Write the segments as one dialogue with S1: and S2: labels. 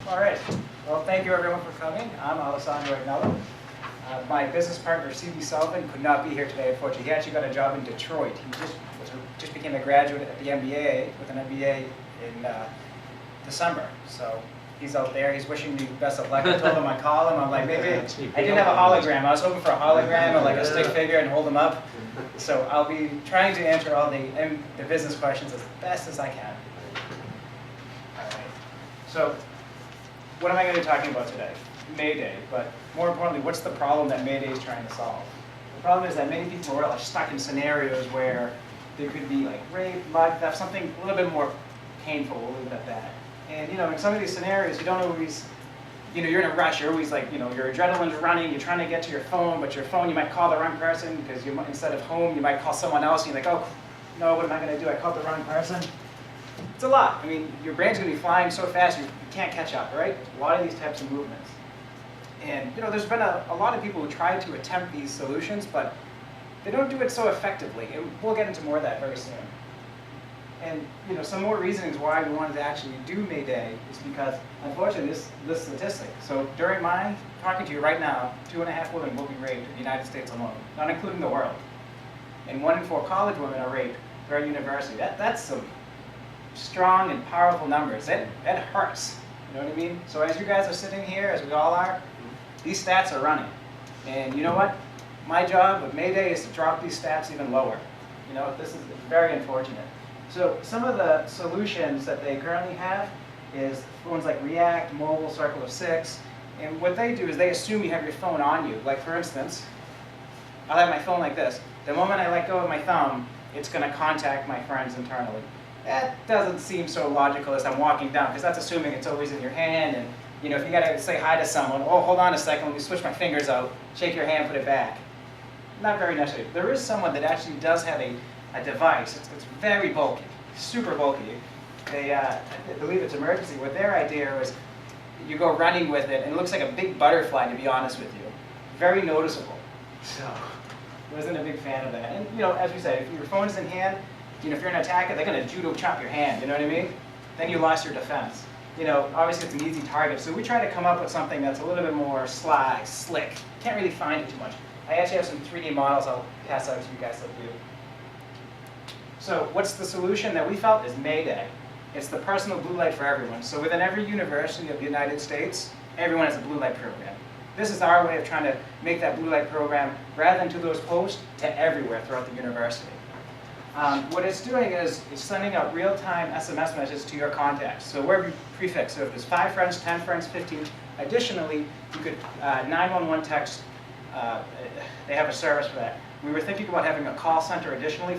S1: All right. Well, thank you everyone for coming. I'm Alessandro Agnello. My business partner, C.B. Sullivan, could not be here today, unfortunately. He actually got a job in Detroit. He just became a graduate at the MBA with an MBA in December. So he's out there. He's wishing me best of luck. I told him I'd call him. I'm like, maybe I didn't have a hologram. I was hoping for a hologram or like a stick figure and hold him up. So I'll be trying to answer all the business questions as best as I can. All right. So what am I going to be talking about today? Mayday, but more importantly, what's the problem that Mayday is trying to solve? The problem is that many people are stuck in scenarios where there could be like rape, mug theft, something a little bit more painful, we'll leave it at that. And in some of these scenarios, you don't always, you're in a rush, you're always like, your adrenaline's running, you're trying to get to your phone, but your phone, you might call the wrong person because instead of home, you might call someone else, and you're like, oh, no, what am I going to do? I called the wrong person. It's a lot. I mean, your brain's going to be flying so fast, you can't catch up, right? A lot of these types of movements. And there's been a lot of people who try to attempt these solutions, but they don't do it so effectively. And we'll get into more of that very soon. And some more reasonings why we wanted to actually do Mayday is because, unfortunately, this statistic. So during my talking to you right now, 2.5 women will be raped in the United States alone, not including the world. And 1 in 4 college women are raped during university. That's some strong and powerful numbers. That hurts. You know what I mean? So as you guys are sitting here, as we all are, these stats are running. And you know what? My job with Mayday is to drop these stats even lower. This is very unfortunate. So some of the solutions that they currently have is phones like React, Mobile, Circle of 6. And what they do is they assume you have your phone on you. Like for instance, I'll have my phone like this. The moment I let go of my thumb, it's going to contact my friends internally. That doesn't seem so logical as I'm walking down, because that's assuming it's always in your hand. And if you got to say hi to someone, oh, hold on a second, let me switch my fingers out, shake your hand, put it back. Not very necessary. There is someone that actually does have a device. It's very bulky, super bulky. I believe it's emergency. What their idea was, you go running with it, and it looks like a big butterfly, to be honest with you. Very noticeable. So, wasn't a big fan of that. And as we said, if your phone's in hand, if you're an attacker, they're going to judo chop your hand. You know what I mean? Then you lost your defense. Obviously it's an easy target. So we try to come up with something that's a little bit more sly, slick. Can't really find it too much. I actually have some 3D models I'll pass out to you guys to view. So what's the solution that we felt is Mayday. It's the personal blue light for everyone. So within every university of the United States, everyone has a blue light program. This is our way of trying to make that blue light program, rather than to those posts, to everywhere throughout the university. What it's doing is it's sending out real-time SMS messages to your contacts. So wherever you prefix, so if there's 5 friends, 10 friends, 15. Additionally, you could 911 text. They have a service for that. We were thinking about having a call center additionally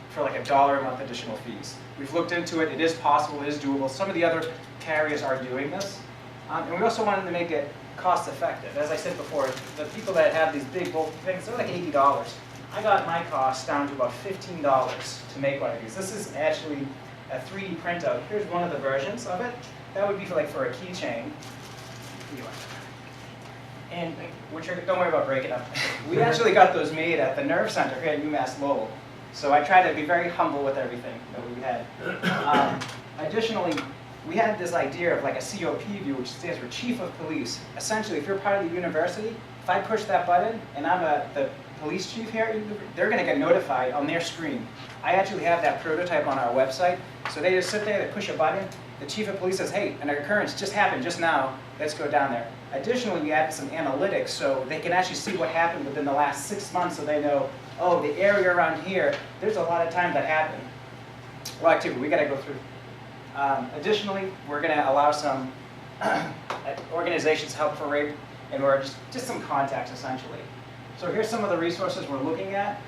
S1: for like $1 a month additional fees. We've looked into it. It is possible. It is doable. Some of the other carriers are doing this. And we also wanted to make it cost-effective. As I said before, the people that have these big bulky things, they're like $80. I got my cost down to about $15 to make one of these. This is actually a 3D printout. Here's one of the versions of it. That would be for a keychain. And don't worry about breaking up. We actually got those made at the Nerve Center here at UMass Lowell. So I tried to be very humble with everything that we had. Additionally, we had this idea of like a COP view, which stands for Chief of Police. Essentially, if you're part of the university, if I push that button and I'm the police chief here, they're going to get notified on their screen. I actually have that prototype on our website. So they just sit there, they push a button, the chief of police says, hey, an occurrence just happened just now, let's go down there. Additionally, we added some analytics so they can actually see what happened within the last 6 months, so they know, oh, the area around here, there's a lot of time that happened. Well, activity, we got to go through. Additionally, we're going to allow some organizations help for rape, and we're just some contacts essentially. So here's some of the resources we're looking at.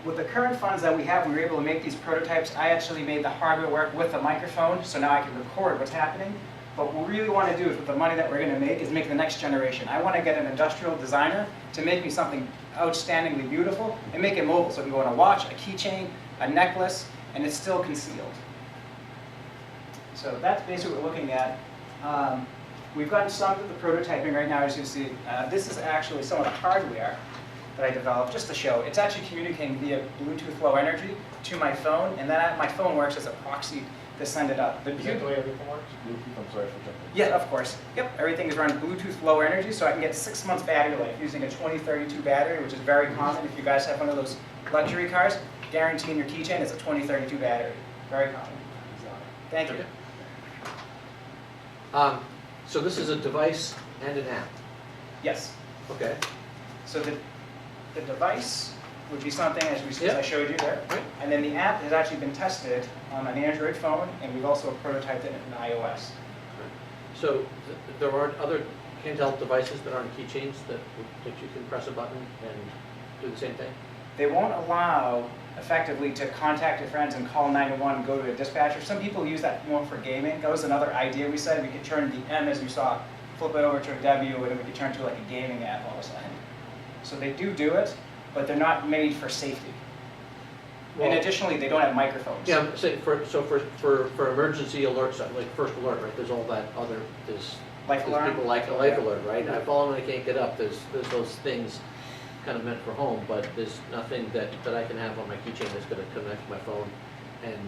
S1: With the current funds that we have, we were able to make these prototypes. I actually made the hardware work with the microphone, so now I can record what's happening. But what we really want to do is, with the money that we're going to make, is make the next generation. I want to get an industrial designer to make me something outstandingly beautiful and make it mobile, so it can go on a watch, a keychain, a necklace, and it's still concealed. So that's basically what we're looking at. We've gotten some of the prototyping right now, as you see. This is actually some of the hardware that I developed, just to show. It's actually communicating via Bluetooth Low Energy to my phone, and then my phone works as a proxy to send it up.
S2: Is that the way everything works? Bluetooth, I'm sorry for jumping.
S1: Yeah, of course. Yep, everything is run Bluetooth low energy, so I can get 6 months battery life using a 2032 battery, which is very common if you guys have one of those luxury cars. Guaranteeing your keychain is a 2032 battery. Very common. Thank you.
S3: Okay. So this is a device and an app.
S1: Yes.
S3: Okay.
S1: So the device would be something, as I showed you there.
S3: Right.
S1: And then the app has actually been tested on an Android phone, and we've also prototyped it in iOS.
S3: So there aren't other handheld devices that aren't keychains that you can press a button and do the same thing?
S1: They won't allow, effectively, to contact your friends and call 911 and go to a dispatcher. Some people use that more for gaming. That was another idea we said. We could turn the M, as you saw, flip it over to a W, and we could turn to like a gaming app all of a sudden. So they do it, but they're not made for safety.
S3: Well,
S1: and additionally, they don't have microphones.
S3: Yeah, I'm saying for emergency alerts, like first alert, right? There's all that other
S1: Life alarm?
S3: People like a life alert, right? I fall and I can't get up. There's those things kind of meant for home, but there's nothing that I can have on my keychain that's going to connect to my phone and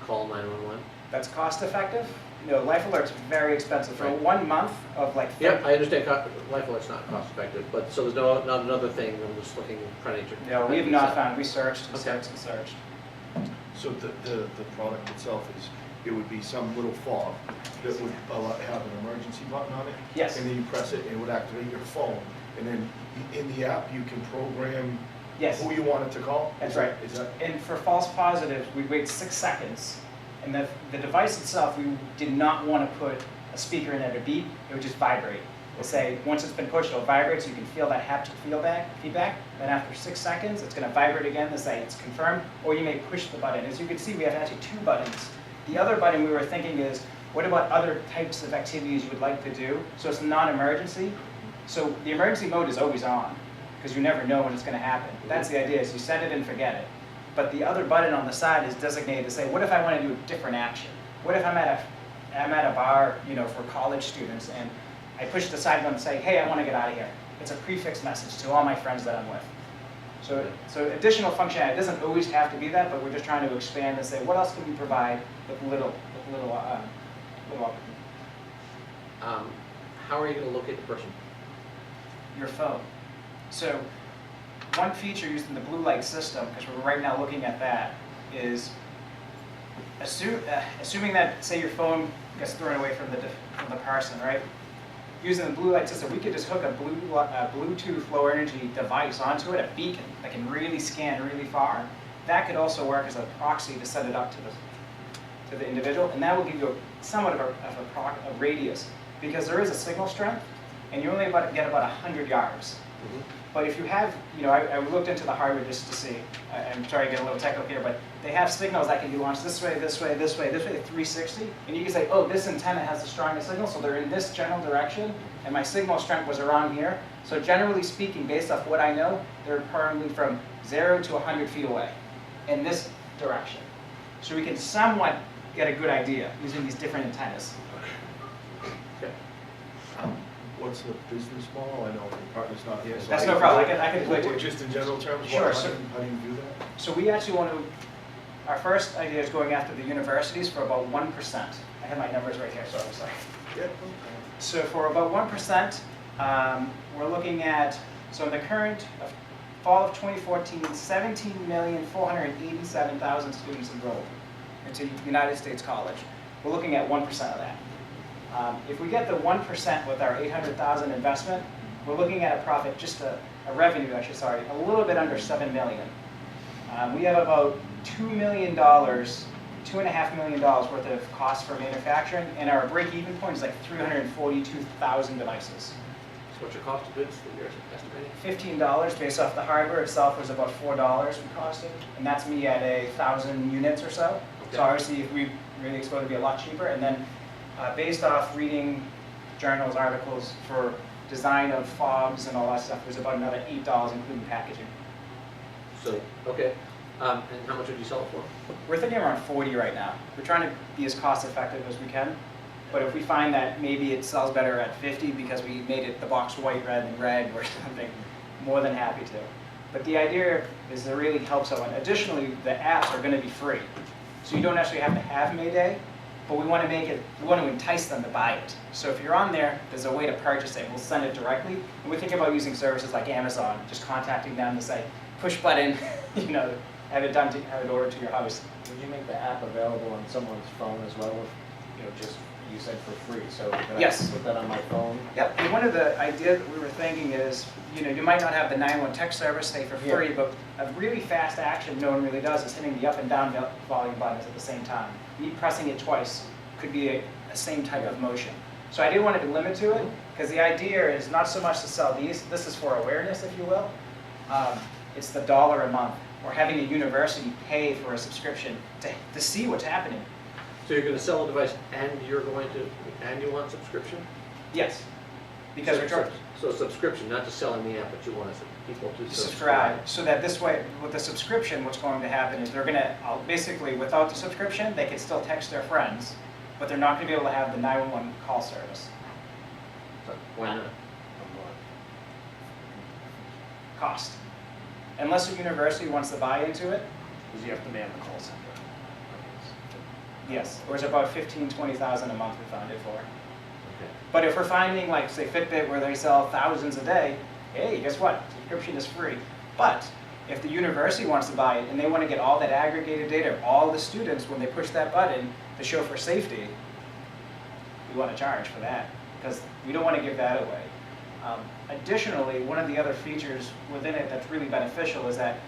S3: call 911.
S1: That's cost effective. Life alert's very expensive. For 1 month of like.
S3: Yeah, I understand. Life alert's not cost effective, but so there's not another thing. I'm just looking, trying to.
S1: No, we have not found. We searched and
S3: Okay.
S1: searched.
S2: So the product itself it would be some little fob that would have an emergency button on it?
S1: Yes.
S2: And then you press it and it would activate your phone. And then in the app, you can program
S1: Yes.
S2: who you want it to call?
S1: That's right.
S2: Is that?
S1: And for false positives, we'd wait 6 seconds. And the device itself, we did not want to put a speaker in there to beep. It would just vibrate. We'll say, once it's been pushed, it'll vibrate so you can feel that haptic feedback. Then after 6 seconds, it's going to vibrate again to say it's confirmed, or you may push the button. As you can see, we have actually 2 buttons. The other button we were thinking is, what about other types of activities you would like to do? So it's non-emergency. So the emergency mode is always on, because you never know when it's going to happen. That's the idea, is you set it and forget it. But the other button on the side is designated to say, what if I want to do a different action? What if I'm at a bar, for college students, and I push the side button and say, hey, I want to get out of here. It's a prefix message to all my friends that I'm with. So additional functionality, it doesn't always have to be that, but we're just trying to expand and say, what else can we provide with little
S3: How are you going to locate the person?
S1: your phone. So one feature using the blue light system, because we're right now looking at that, is assuming that, say, your phone gets thrown away from the person, right? Using the blue light system, we could just hook a Bluetooth low energy device onto it, a beacon that can really scan really far. That could also work as a proxy to set it up to the individual, and that will give you somewhat of a radius, because there is a signal strength, and you only get about 100 yards.
S3: Mm-hmm.
S1: But if you have, I looked into the hardware just to see. I'm sorry to get a little technical here, but they have signals that can be launched this way, this way, this way, this way, 360. And you can say, oh, this antenna has the strongest signal, so they're in this general direction, and my signal strength was around here. So generally speaking, based off what I know, they're probably from 0 to 100 feet away in this direction. So we can somewhat get a good idea using these different antennas.
S3: Okay.
S2: What's the business model? I know your partner's not here. So
S1: That's no problem. I can explain to you.
S2: Just in general terms,
S1: Sure.
S2: how do you do that?
S1: So we actually want to, our first idea is going after the universities for about 1%. I have my numbers right here, so I'm sorry.
S2: Yeah.
S1: So for about 1%, we're looking at, so in the current fall of 2014, 17,487,000 students enrolled into United States college. We're looking at 1% of that. If we get the 1% with our 800,000 investment, we're looking at a profit, just a revenue, a little bit under 7 million. We have about $2 million, $2.5 million worth of costs for manufacturing, and our break-even point is like 342,000 devices.
S3: So what's your cost of goods that you're estimating?
S1: $15 based off the hardware itself was about $4 we costed, and that's me at 1,000 units or so.
S3: Okay.
S1: So obviously, if we really expect it to be a lot cheaper, and then based off reading journals, articles for design of fobs and all that stuff, was about another $8 including packaging.
S3: So, okay. And how much would you sell it for?
S1: We're thinking around 40 right now. We're trying to be as cost effective as we can, but if we find that maybe it sells better at 50 because we made it the box white rather than red or something, more than happy to. But the idea is to really help someone. Additionally, the apps are going to be free. So you don't actually have to have Mayday, but we want to entice them to buy it. So if you're on there, there's a way to purchase it. We'll send it directly. And we think about using services like Amazon, just contacting them to say, push button, you know, have it ordered to your house.
S4: Would you make the app available on someone's phone as well, just, you said for free, so could
S1: Yes.
S4: I put that on my phone?
S1: Yep, and one of the ideas that we were thinking is, you might not have the 911 text service, say, for free, but a really fast action no one really does is hitting the up and down volume buttons at the same time. Me pressing it twice could be a same type of motion. So I didn't want to limit to it, because the idea is not so much to sell these, this is for awareness, if you will. It's the $1 a month, or having a university pay for a subscription to see what's happening.
S3: So you're gonna sell a device and you're going to, and you want subscription?
S1: Yes, because we're charged.
S3: So subscription, not just selling the app, but you want people to
S1: Subscribe, so that this way, with the subscription, what's going to happen is they're gonna, basically, without the subscription, they can still text their friends, but they're not gonna be able to have the 911 call service.
S3: Why not?
S1: Cost. Unless a university wants to buy into it,
S4: Because you have to man the call center.
S1: yes, or it's about 15, 20,000 a month we found it for.
S3: Okay.
S1: But if we're finding, like, say, Fitbit, where they sell thousands a day, hey, guess what? Subscription is free. But if the university wants to buy it and they want to get all that aggregated data of all the students when they push that button to show for safety, we want to charge for that, because we don't want to give that away. Additionally, one of the other features within it that's really beneficial is that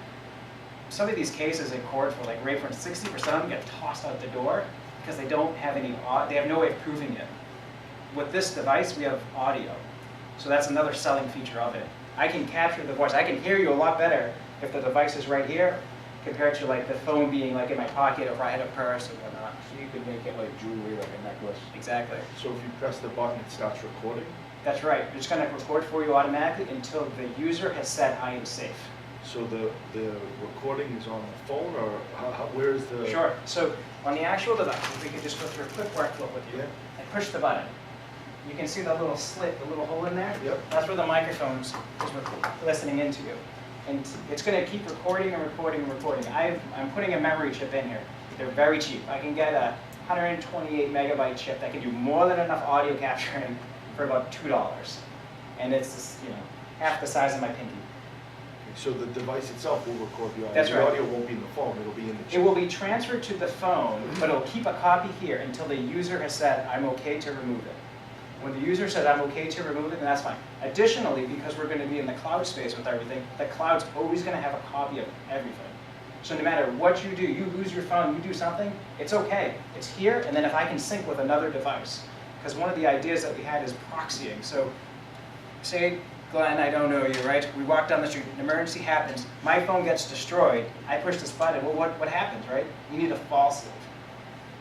S1: some of these cases in court for like rape, for 60% of them get tossed out the door because they don't have they have no way of proving it. With this device, we have audio. So that's another selling feature of it. I can capture the voice. I can hear you a lot better if the device is right here compared to like the phone being like in my pocket or if I had a purse or whatnot.
S4: So you could make it like jewelry, like a necklace.
S1: Exactly.
S2: So if you press the button, it starts recording?
S1: That's right. It's going to record for you automatically until the user has said, I am safe.
S2: So the recording is on the phone, or where is the?
S1: Sure. So on the actual device, if we could just go through a quick workflow with you
S2: Yeah.
S1: and push the button. You can see that little slit, the little hole in there?
S2: Yep.
S1: That's where the microphone's is listening into you. And it's going to keep recording and recording and recording. I'm putting a memory chip in here. They're very cheap. I can get a 128 megabyte chip that can do more than enough audio capturing for about $2. And it's just, half the size of my pinky.
S2: So the device itself will record the audio.
S1: That's right.
S2: The audio won't be in the phone, it'll be in the
S1: It
S2: chip.
S1: will be transferred to the phone, but it'll keep a copy here until the user has said, I'm okay to remove it. When the user said, I'm okay to remove it, then that's fine. Additionally, because we're going to be in the cloud space with everything, the cloud's always going to have a copy of everything. So no matter what you do, you lose your phone, you do something, it's okay. It's here, and then if I can sync with another device. Because one of the ideas that we had is proxying. So say, Glenn, I don't know you, right? We walk down the street, an emergency happens, my phone gets destroyed, I push this button, well, what happens, right? We need a false loop.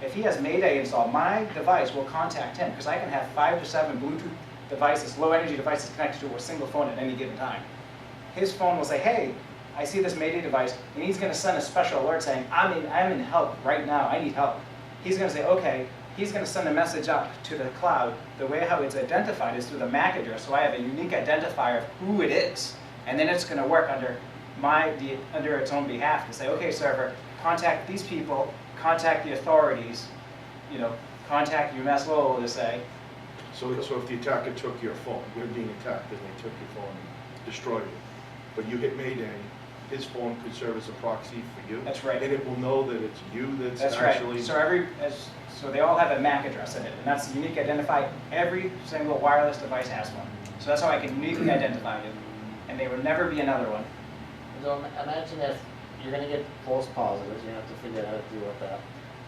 S1: If he has Mayday installed, my device will contact him, because I can have 5 to 7 Bluetooth devices, low energy devices connected to a single phone at any given time. His phone will say, hey, I see this Mayday device, and he's going to send a special alert saying, I'm in help right now, I need help. He's going to say, okay, he's going to send a message up to the cloud. The way how it's identified is through the MAC address, so I have a unique identifier of who it is. And then it's going to work under its own behalf to say, okay, server, contact these people, contact the authorities, contact UMass Lowell to say.
S2: So if the attacker took your phone, you're being attacked, and they took your phone and destroyed it, but you hit Mayday, his phone could serve as a proxy for you?
S1: That's right.
S2: And it will know that it's you that's actually...
S1: That's right. So they all have a MAC address in it, and that's the unique identifier. Every single wireless device has one. So that's how I can uniquely identify it, and there will never be another one.
S4: So imagine if you're going to get false positives, you have to figure out how to deal with that.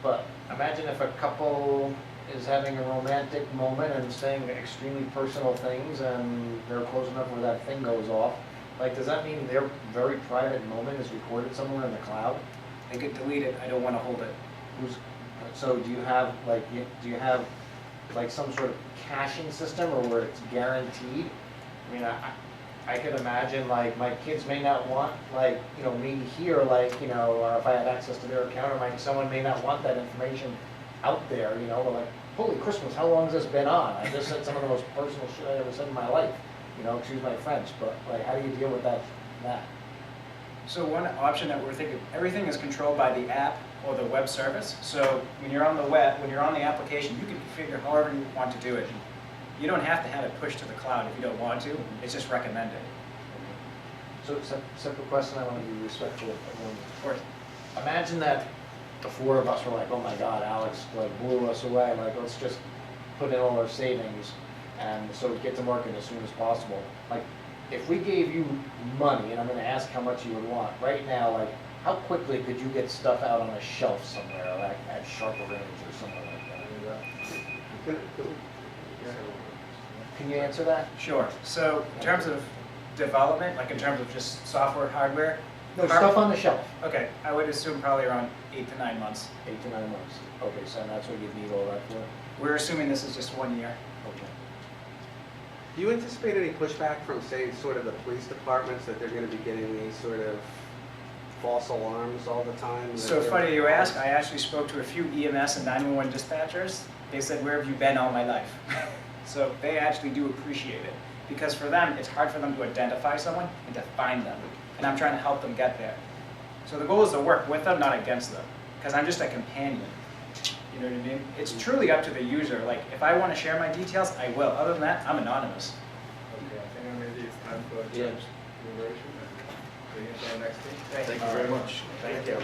S4: But imagine if a couple is having a romantic moment and saying extremely personal things, and they're close enough where that thing goes off. Like, does that mean their very private moment is recorded somewhere in the cloud?
S1: They could delete it. I don't want to hold it.
S4: So do you have like some sort of caching system, or where it's guaranteed? I mean, I could imagine like my kids may not want me here if I have access to their account, or someone may not want that information out there. But like, holy Christmas, how long has this been on? I just said some of the most personal shit I ever said in my life. Excuse my French, but like, how do you deal with that?
S1: So one option that we're thinking, everything is controlled by the app or the web service. So when you're on the web, when you're on the application, you can configure however you want to do it. You don't have to have it pushed to the cloud if you don't want to. It's just recommended.
S4: So, simple question, I want to be respectful of everyone.
S1: Of course.
S4: Imagine that the four of us were like, oh my God, Alex like blew us away, like let's just put in all our savings and so we get to market as soon as possible. Like, if we gave you money, and I'm gonna ask how much you would want, right now, like, how quickly could you get stuff out on a shelf somewhere, like at Sharper Range or somewhere like that? Can you answer that?
S1: Sure. So in terms of development, like in terms of just software, hardware?
S4: No, stuff on the shelf.
S1: Okay, I would assume probably around 8 to 9 months.
S4: 8 to 9 months. Okay, so that's what you'd need all that for?
S1: We're assuming this is just 1 year.
S4: Okay.
S5: Do you anticipate any pushback from, say, sort of the police departments, that they're going to be getting these sort of false alarms all the time?
S1: So funny you ask, I actually spoke to a few EMS and 911 dispatchers. They said, where have you been all my life? So they actually do appreciate it. Because for them, it's hard for them to identify someone and to find them. And I'm trying to help them get there. So the goal is to work with them, not against them. Because I'm just a companion. You know what I mean? It's truly up to the user. Like, if I want to share my details, I will. Other than that, I'm anonymous.
S6: Okay, I think maybe it's time for
S3: Yeah.
S6: deliberation. Bring it to our next thing.
S2: Thank you very much.
S1: Thank you.